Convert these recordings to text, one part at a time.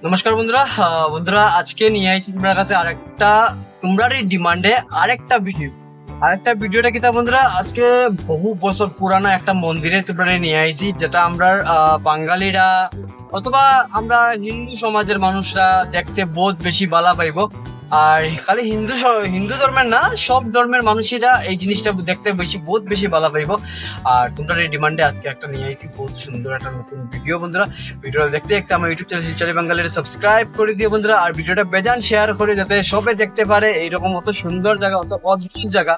নমস্কার বন্ধুরা। বন্ধুরা আজকে নিয়ে আইছি তোমার কাছে আরেকটা তোমরারই ডিমান্ডে আরেকটা ভিডিওটা কিতা বন্ধুরা, আজকে বহু বছর পুরানো একটা মন্দিরে তোমরা নিয়ে আইছি, যেটা আমরা বাঙালিরা অথবা আমরা হিন্দু সমাজের মানুষরা দেখতে বহুত বেশি ভালো পাইব। আর খালি হিন্দু ধর্মের না, সব ধর্মের মানুষেরা এই জিনিসটা দেখতে বহুত বেশি ভালো পাইব। আর তোমরা এই ডিমান্ডে আজকে একটা নিয়ে আইছি বহুত সুন্দর একটা নতুন ভিডিও। বন্ধুরা ভিডিওটা দেখতে দেখতে আমার ইউটিউব চ্যানেল শিলচরে বাঙালির সাবস্ক্রাইব করে দিও বন্ধুরা, আর ভিডিওটা বেজান শেয়ার করে যাতে সবাই দেখতে পারে এইরকম অত সুন্দর জায়গা, অত অদ্ভুত জায়গা।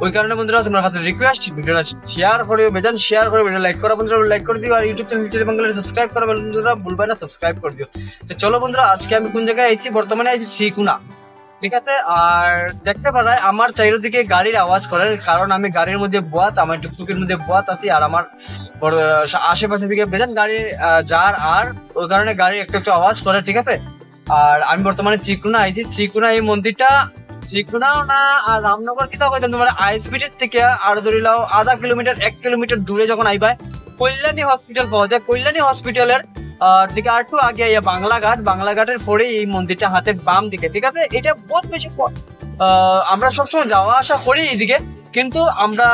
ওই কারণে বন্ধুরা তোমার কাছে রিকোয়েস্ট, ভিডিওটা শেয়ার করে বেজান শেয়ার করে, ভিডিও লাইক করা বন্ধুরা লাইক করে দিও, আর ইউটিউব চ্যানেল শিলচরে বাঙালির সাবস্ক্রাইব করা বন্ধুরা ভুলবে না, সাবস্ক্রাইব করে দিও। তো চলো বন্ধুরা, আজকে আমি কোন জায়গায় আইছি, বর্তমানে আইছি শ্রীকুনা, ঠিক আছে। আর দেখতে পারায় আমার চারিদিকে গাড়ির আওয়াজ করে, কারণ আমি গাড়ির মধ্যে বোয়াত, আমার টুকটুকের মধ্যে বোয়াত আছি, আর আমার আশেপাশে দিকে বেজান গাড়ি যার, আর ওই কারণে গাড়ি একটু একটু আওয়াজ করে, ঠিক আছে। আর আমি বর্তমানে শ্রীকুনা আইছি। শ্রীকুনা এই মন্দিরটা শ্রীকুনাও না, আর রামনগর কিতা কইতাম তোমার আইএসবিটির থেকে আর ধরিলাও আধা কিলোমিটার 1 কিলোমিটার দূরে যখন আইবাই কল্যাণী হসপিটাল পাওয়া যায়। কল্যাণী হসপিটালের দিকে আর একটু আগে বাংলাঘাটের পরে এই মন্দিরটা হাতের বাম দিকে, ঠিক আছে। এটা বহুত বেশি আমরা সবসময় যাওয়া আসা করি এইদিকে, কিন্তু আমরা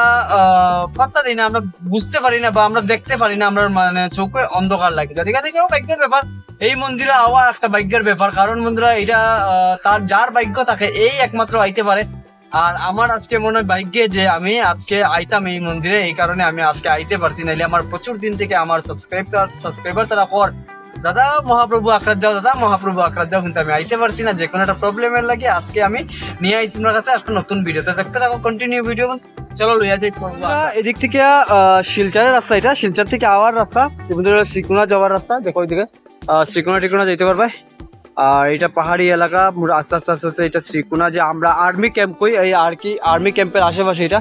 পাত্তা দিই না, আমরা বুঝতে পারি না বা আমরা দেখতে পারি না, আমরা মানে চোখে অন্ধকার লাগে, ঠিক আছে। এটাও ভাগ্যের ব্যাপার, এই মন্দিরে আওয়া একটা ভাগ্যের ব্যাপার, কারণ বন্ধুরা এটা তার যার ভাগ্য থাকে এই একমাত্র আইতে পারে। আর আমার আজকে মনে হয় ভাগ্যে যে আমি আজকে আইতাম এই মন্দিরে, এই কারণে আমি আজকে আইতে পারছি, নাইলে আমার প্রচুর দিন থেকে আমার সাবস্ক্রাইবার তারা পর দাদা মহাপ্রভু আখড়াত যাও, দাদা মহাপ্রভু আখড়াত যাও, কিন্তু আমি আইতে পারছি না, যে কোনো একটা প্রবলেমের লাগে। আজকে আমি নিয়ে আইছি আপনার কাছে একটা নতুন ভিডিওতে, দেখতে থাকো কন্টিনিউ ভিডিও। চলো লইয়া যাই। এদিক থেকে শিলচরের রাস্তা, এটা শিলচর থেকে আওয়ার রাস্তা, শ্রীকুনা যাওয়ার রাস্তা, দেখো ওইদিকে শ্রীকুনা টিকুনা যেতে পারবে। আর এটা পাহাড়ি এলাকা, আস্তে আস্তে আস্তে আস্তে এটা শ্রীকুনা, যে আমরা আর্মি ক্যাম্প করি, এই আর কি আর্মি ক্যাম্পের আশেপাশে এটা।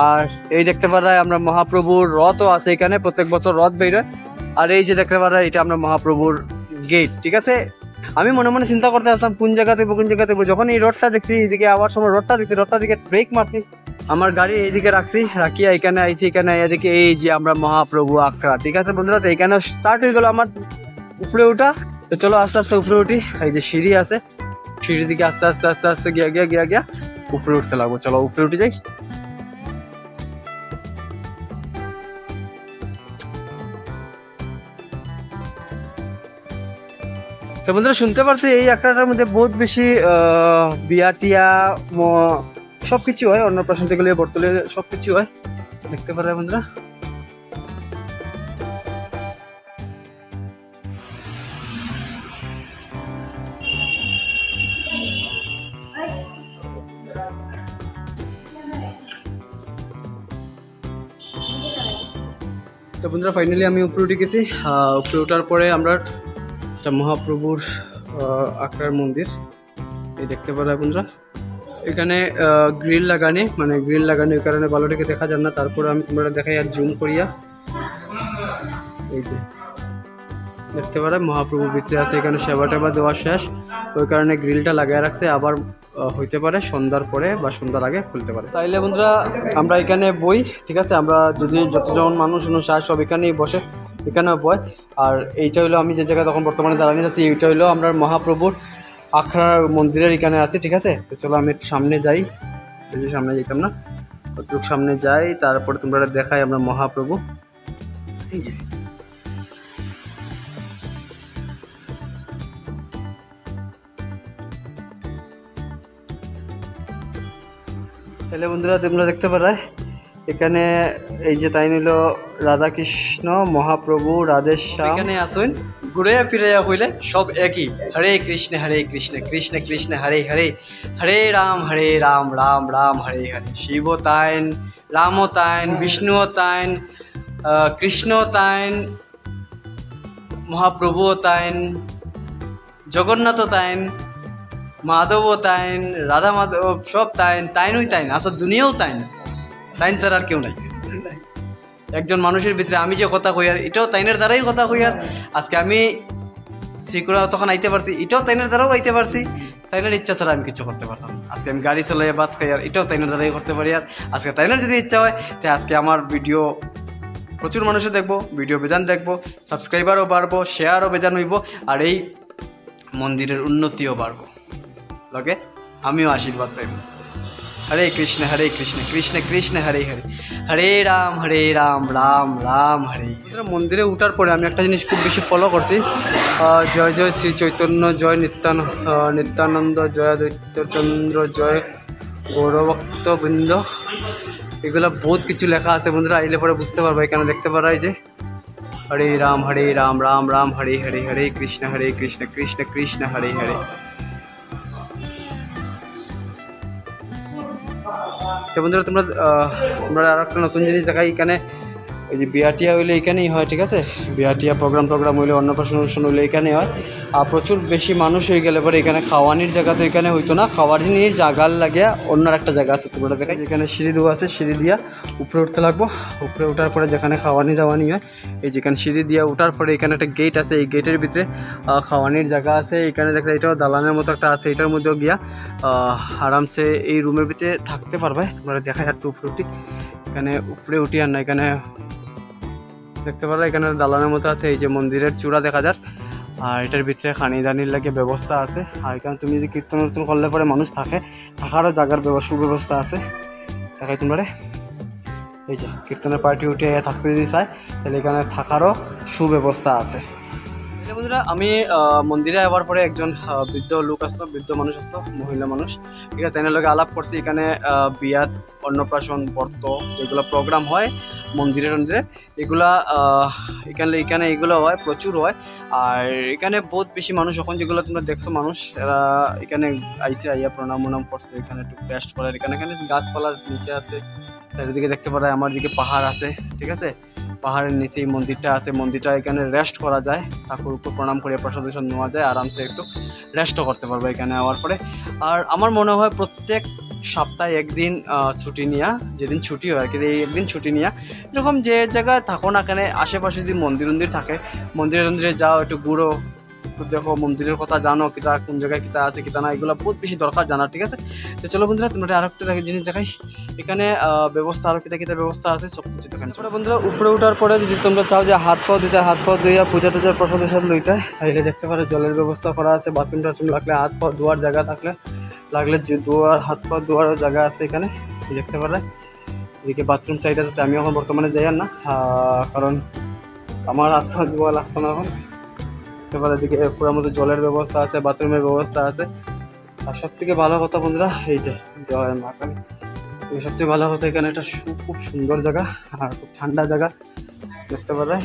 আর এই দেখতে পারা আমরা মহাপ্রভুর রথও আছে এখানে, প্রত্যেক বছর রথ বেরোয়। আর এই যে দেখতে পারা এটা আমরা মহাপ্রভুর গেট, ঠিক আছে। আমি মনে মনে চিন্তা করতে আসলাম কোন জায়গাতে যখন এই রথটা দেখছি, এইদিকে আবার সময় রথটা দিকে ব্রেক মারছি, আমার গাড়ি এইদিকে রাখিয়া এখানে আইছি, এখানে এদিকে এই যে আমরা মহাপ্রভু আখড়া, ঠিক আছে বন্ধুরা। তো এখানে স্টার্ট হয়ে গেল আমার উপরে ওঠা। তো চলো আস্তে আস্তে উপরে উঠি, এই যে সিঁড়ি আছে, সিঁড়ির দিকে আস্তে আস্তে আস্তে আস্তে গিয়া উপরে উঠতে লাগবো। চলো উপরে উঠে যাই। তো বন্ধুরা শুনতে পারছি এই আখড়াটার মধ্যে বহুত বেশি বিয়া টিয়া সবকিছু হয়, অন্নপ্রাশন থেকে বর্তলে সবকিছু হয়, দেখতে পারে বন্ধুরা। তো বন্ধুরা ফাইনালি আমি উপরে উঠে গেছি। উপরে ওঠার পরে আমরা একটা মহাপ্রভুর আখড়ার মন্দির, এই দেখতে পারা বন্ধুরা। এখানে গ্রিল লাগানি, ওই কারণে ভালোটাকে দেখা যান না। তারপরে আমি তোমরা দেখাই আর জুম করিয়া, এই যে দেখতে পারা মহাপ্রভুর ভিতরে আছে। এখানে সেবা টেবা দেওয়া শেষ, ওই কারণে গ্রিলটা লাগাই রাখছে। আবার হইতে পারে সন্ধ্যার পরে বা সন্ধ্যার আগে খুলতে পারে। তাইলে বন্ধুরা আমরা এখানে বই, ঠিক আছে, আমরা যদি যতজন মানুষ চায় সব এখানেই বসে, এখানেও বয়। আর এইটা হইলো আমি যে জায়গায় তখন বর্তমানে দাঁড়ানি আছি, এইটা হইলো আমরা মহাপ্রভুর আখড়ার মন্দিরের এখানে আছি, ঠিক আছে। তো চলো আমি একটু সামনে যাই, সামনে যেতাম না, কতটুকু সামনে যাই, তারপরে তোমরা দেখাই আমরা মহাপ্রভু। এই যে তাহলে বন্ধুরা তোমরা দেখতে পারায় এখানে এই যে তাই নিল রাধাকৃষ্ণ মহাপ্রভু রাধেশ্যাম এখানে আসুন, ঘুরে ফিরে হইলে সব একই। হরে কৃষ্ণ কৃষ্ণ কৃষ্ণ হরে হরে, হরে রাম রাম রাম হরে হরে। শিব তাইন, রাম তাইন, বিষ্ণু তাইন, কৃষ্ণ তাইন, মহাপ্রভু তাইন, জগন্নাথ তাইন, মাধব তাইন, রাধা মাধব, সব তাইনই তাইন, আসলে দুনিয়াও তাইন ছাড়া আর কেউ নাই। একজন মানুষের ভিতরে আমি যে কথা কই আর এটাও তাইনের দ্বারাই কথা কই। আর আজকে আমি শ্রীকুড়া তখন আইতে পারছি, এটাও তাইনের দ্বারাও আইতে পারছি, তাইনের ইচ্ছা ছাড়া আমি কিছু করতে পারতাম। আজকে আমি গাড়ি চালাই বাদ খাই, আর এটাও তাইনের দ্বারাই করতে পারি। আর আজকে তাইনের যদি ইচ্ছা হয় তো আজকে আমার ভিডিও প্রচুর মানুষও দেখবো, ভিডিও বেজান দেখবো, সাবস্ক্রাইবারও বাড়বো, শেয়ারও বেজান হইব। আর এই মন্দিরের উন্নতিও বাড়বো, লগে আমিও আশীর্বাদ পাইব। হরে কৃষ্ণ কৃষ্ণ কৃষ্ণ হরে হরে, হরে রাম রাম রাম হরে। মন্দিরে উঠার পরে আমি একটা জিনিস খুব বেশি ফলো করছি, জয় জয় শ্রী চৈতন্য, জয় নিত্যানন্দ, জয় দৈত্যচন্দ্র, জয় গৌরভক্তবৃন্দ, এগুলো বহুত কিছু লেখা আছে বন্ধুরা। আইলে পরে বুঝতে পারবো, এখানে দেখতে পারা যে হরে রাম রাম রাম হরে হরে, হরে কৃষ্ণ কৃষ্ণ কৃষ্ণ হরে হরে। তো বন্ধুরা তোমরা আর একটা নতুন জিনিস দেখাই, এখানে ওই যে বিয়াটিয়া হইলে এখানেই হয়, ঠিক আছে? বিয়াটিয়া প্রোগ্রাম হইলে, অন্নপ্রাশন অনুষ্ঠান হইলে এখানে হয়। আর প্রচুর বেশি মানুষ হয়ে গেলে পরে এখানে খাওয়ানির জায়গা তো এখানে হইতো না, খাওয়ার জিনিস জায়গার লাগিয়া অন্য একটা জায়গা আছে, তোমরা দেখাই যেখানে সিঁড়ি দেওয়া আছে, সিঁড়ি দিয়া উপরে উঠতে লাগবো। উপরে ওঠার পরে যেখানে খাওয়ানি দাওয়ানি হয়, এই যেখানে সিঁড়ি দিয়া উঠার পরে এখানে একটা গেট আছে, এই গেটের ভিতরে খাওয়ানির জায়গা আছে। এখানে দেখলে এটাও দালানের মতো একটা আছে, এটার মধ্যেও গিয়া আরামসে এই রুমের ভিতরে থাকতে পারবে। তোমরা দেখাই একটু উপরে উঠি, এখানে উপরে উঠি আর না, এখানে দেখতে পারো এখানে দালানের মতো আছে, এই যে মন্দিরের চূড়া দেখা যার। আর এটার ভিতরে খানি দানির লাগে ব্যবস্থা আছে। আর এখানে তুমি যদি কীর্তন করলে পরে মানুষ থাকারও জায়গার সুব্যবস্থা আছে। দেখাই তোমরা এই যে কীর্তনের পার্টি উঠে থাকতে যদি চায় তাহলে এখানে থাকারও সুব্যবস্থা আছে। বন্ধুরা আমি মন্দিরে যাওয়ার পরে একজন বৃদ্ধ লোক আসতো, বৃদ্ধ মানুষ আসতো, মহিলা মানুষ, ঠিক আছে? তাদের লগে আলাপ করছি। এখানে বিয়াত, অন্নপ্রাশন, ব্রত যেগুলো প্রোগ্রাম হয় মন্দিরে এগুলা এখানে এগুলো হয়, প্রচুর হয়। আর এখানে বহুত বেশি মানুষ, এখন যেগুলো তোমরা দেখছো মানুষ, এরা এখানে আইয়া প্রণাম করছে, এখানে একটু রেস্ট করার। এখানে গাছপালার নিচে আছে, চারিদিকে দেখতে পারা, আমার দিকে পাহাড় আছে, ঠিক আছে? পাহাড়ের নিচেই মন্দিরটা আছে। মন্দিরটা এখানে রেস্ট করা যায়, ঠাকুর উপর প্রণাম করে প্রসাদ নেওয়া যায়, আরামসে একটু রেস্টও করতে পারবে এখানে যাওয়ার পরে। আর আমার মনে হয় প্রত্যেক সপ্তাহে একদিন ছুটি নেওয়া, যেদিন ছুটি হয় আর কি, এই একদিন ছুটি নেওয়া। এরকম যে জায়গায় থাকো না কেন, আশেপাশে যদি মন্দির থাকে, মন্দিরে যাও, একটু ঘুরো, দেখো, মন্দিরের কথা জানো, কিতা কোন জায়গায় কিতা আছে কিতা না, এগুলো বহুত বেশি দরকার জানা, ঠিক আছে? তো চলো বন্ধুরা তোমরা আর একটা জিনিস দেখাই, এখানে ব্যবস্থা আরও কিতা ব্যবস্থা আছে সব কিছু দেখানো। ছোটো বন্ধুরা উপরে ওঠার পরে যদি তোমরা চাও যে হাত পাও ধুইয়া পূজা টুজার প্রসাদ সব লইতে, তাইলে দেখতে পারো জলের ব্যবস্থা করা আছে। বাথরুম টাথরুম লাগলে, হাত পা ধোয়ার জায়গা লাগলে হাত পা ধোয়ারও জায়গা আছে এখানে, দেখতে পারে। এদিকে বাথরুম সাইড আছে, আমি এখন বর্তমানে যাই না, কারণ আমার হাত পা ধোয়া লাগতো না এখন। এদিকে পুরোর মধ্যে জলের ব্যবস্থা আছে, বাথরুমের ব্যবস্থা আছে। আর সব থেকে ভালো কথা বন্ধুরা, এই যে জয় মা কালী, সবচেয়ে ভালো কথা এখানে একটা খুব সুন্দর জায়গা আর খুব ঠান্ডা জায়গা, দেখতে পারে।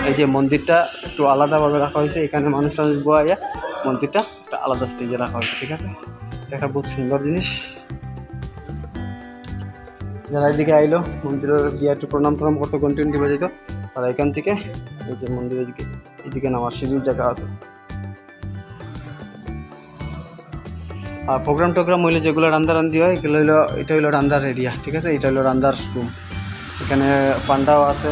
এই যে মন্দিরটা একটু আলাদাভাবে রাখা হয়েছে, এখানে মানুষ বয়া, মন্দিরটা একটা আলাদা স্টেজে রাখা হয়েছে, ঠিক আছে? এটা একটা বহুত সুন্দর জিনিস। যারা এদিকে আইলো মন্দিরে গিয়ে একটু প্রণাম করতে, ঘন্টি বাজাইতো, আর এখান থেকে এই যে মন্দিরের এদিকে নামার সিঁড়ির জায়গা আছে। আর প্রোগ্রাম হইলে যেগুলো রান্দারান্দি হয়, এগুলো এটা হইলো রান্দার এরিয়া, ঠিক আছে? এটা হইলো রান্দার রুম। এখানে পান্ডাও আছে,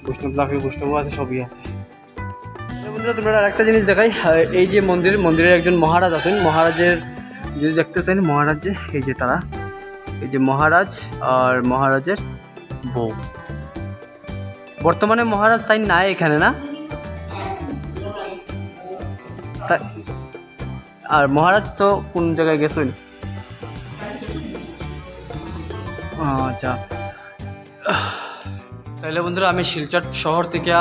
বৈষ্ণবও আছে, সবই আছে। বন্ধুরা তোমরা আরেকটা জিনিস দেখাই, এই যে মন্দিরের একজন মহারাজ আছেন, মহারাজের যদি দেখতেছেন, মহারাজ যে এই যে তারা, এই যে মহারাজ আর মহারাজের বউ। বর্তমানে মহারাজ তাই নাই এখানে, না? আর মহারাজ তো কোন জায়গায় গেছেন? আচ্ছা, তাহলে বন্ধুরা আমি শিলচর শহর থেকে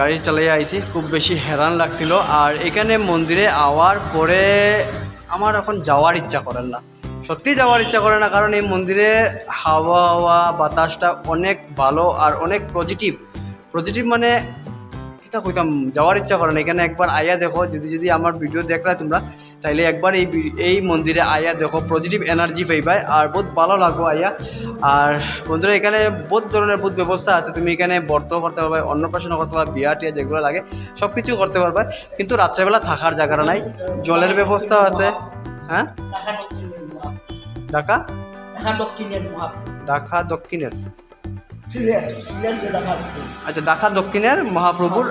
গাড়ি চালিয়ে আইছি, খুব বেশি হেরান লাগছিল। আর এখানে মন্দিরে আওয়ার পরে আমার এখন যাওয়ার ইচ্ছা করেন না, সত্যি যাওয়ার ইচ্ছা করে না, কারণ এই মন্দিরে হাওয়া বাতাসটা অনেক ভালো আর অনেক পজিটিভ মানে এটা কইতাম, যাওয়ার ইচ্ছা করে না। এখানে একবার আয়া দেখো, যদি আমার ভিডিও দেখলা তোমরা, তাইলে একবার এই মন্দিরে আয়া দেখো, পজিটিভ এনার্জি পাইবাই আর বহুত ভালো লাগবো আয়া। আর বন্ধুরা এখানে বহুত ধরনের বহুত ব্যবস্থা আছে, তুমি এখানে ব্রত করতে পারবে, অন্নপ্রাশন করতে পারবে, বিয়া টিয়া যেগুলো লাগে সব কিছু করতে পারবে। কিন্তু রাত্রেবেলা থাকার জায়গাটা নাই, জলের ব্যবস্থা আছে। হ্যাঁ, ঢাকা দক্ষিণের, আচ্ছা ঢাকা দক্ষিণের মহাপ্রভুর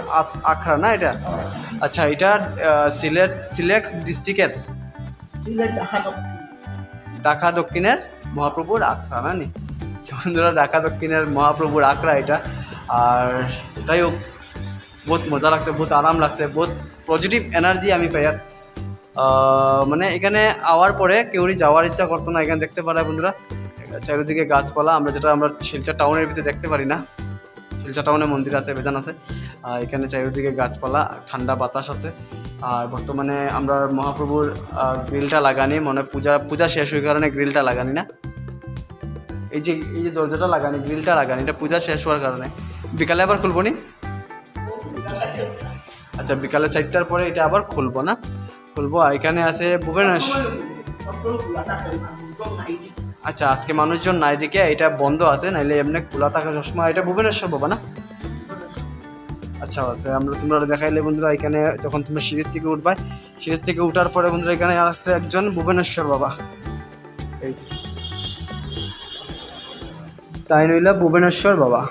আখড়া না এটা? আচ্ছা, এটা সিলেট ডিস্ট্রিক্টের ঢাকা দক্ষিণের মহাপ্রভুর আখড়া না নি বন্ধুরা? ঢাকা দক্ষিণের মহাপ্রভুর আখড়া এটা। আর যাই হোক, বহুত মজা লাগছে, বহুত আরাম লাগছে, বহুত পজিটিভ এনার্জি আমি পাই। আর মানে এখানে আওয়ার পরে কেউই যাওয়ার ইচ্ছা করতো না। এখানে দেখতে পারা বন্ধুরা চারিদিকে গাছপালা, আমরা শিলচর টাউনের ভিতরে দেখতে পারি না। শিলচর টাউনে মন্দির আছে, বেদান আছে, এখানে চারিদিকে গাছপালা, ঠান্ডা বাতাস আছে। আর বর্তমানে আমরা মহাপ্রভুর গ্রিলটা লাগানি, মনে পূজা শেষ হয়ে কারণে গ্রিলটা লাগানি না, এই যে দরজাটা লাগানি, গ্রিলটা লাগানি, এটা পূজা শেষ হওয়ার কারণে। বিকালে আবার খুলবো নি? আচ্ছা, বিকালে 4টার পরে এটা আবার খুলবো না, খুলবো। আর এখানে আছে ভুবনেশ্বর। আচ্ছা, আজকে মানুষজন নাই দিকে এটা বন্ধ আছে, নাইলে এমনি খোলা থাকে সবসময়। এটা ভুবনেশ্বর বাবা না? আচ্ছা, তোমরা দেখাইলে বন্ধুরা, এখানে যখন তোমরা সিঁড়ির থেকে উঠবা, সিঁড়ির থেকে উঠার পরে বন্ধুরা এখানে আসছে একজন ভুবনেশ্বর বাবা। এই যে তাই নইলা ভুবনেশ্বর বাবা।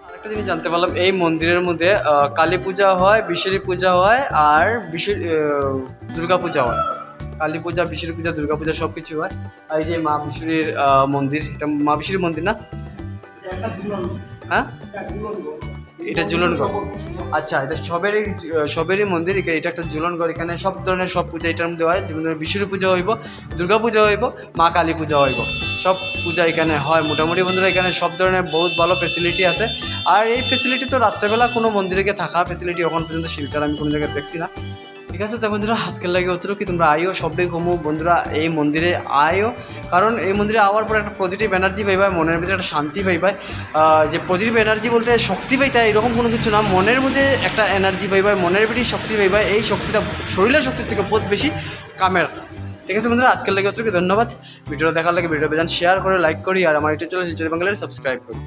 আরেকটা জিনিস জানতে পারলাম, এই মন্দিরের মধ্যে কালী পূজা হয়, বিশ্বরী পূজা হয়, আর দুর্গা পূজা হয়। কালী পূজা, বিশ্বরী পূজা, দুর্গা পূজা সব কিছু হয়। আর এই যে মা বিশ্বরীর মন্দির, এটা মা বিশ্বরীর মন্দির না? হ্যাঁ, এটা ঝুলনগড়। আচ্ছা, এটা সবেরই মন্দির। এটা একটা ঝুলনগড়। এখানে সব ধরনের সব পূজা এটার মধ্যে হয়। যেমন বিশ্বরী পূজা হইব, দুর্গা পূজা হইব, মা কালী পূজা হইব, সব পূজা এখানে হয় মোটামুটি বন্ধুরা। এখানে সব ধরনের বহুত ভালো ফেসিলিটি আছে। আর এই ফেসিলিটি তো রাত্রেবেলা কোনো মন্দিরে গিয়ে থাকা ফেসিলিটি এখন পর্যন্ত শিলচর আমি কোনো জায়গায় দেখছি না। ঠিক আছে, তো বন্ধুরা আজকের লাগে অতটুকু কি, তোমরা আইও সবাই ঘুমো বন্ধুরা, এই মন্দিরে আইও। কারণ এই মন্দিরে আওয়ার পর একটা পজিটিভ এনার্জি পাইবা, মনের ভিতরে একটা শান্তি পাইবা। যে পজিটিভ এনার্জি বলতে শক্তি পাইতা এরকম কোনো কিছু না, মনের মধ্যে একটা এনার্জি পাইবা, মনের ভিতরে শক্তি পাইবা। এই শক্তিটা শরীরের শক্তির থেকে বহুত বেশি কামের। ঠিক আছে বন্ধুরা, আজকের লাগে অতটুকু, ধন্যবাদ। ভিডিও দেখার লাগে ভিডিও বেজান শেয়ার করে, লাইক করি, আর আমার ইউটিউব চ্যানেল শিলচর বাংলার সাবস্ক্রাইব করি।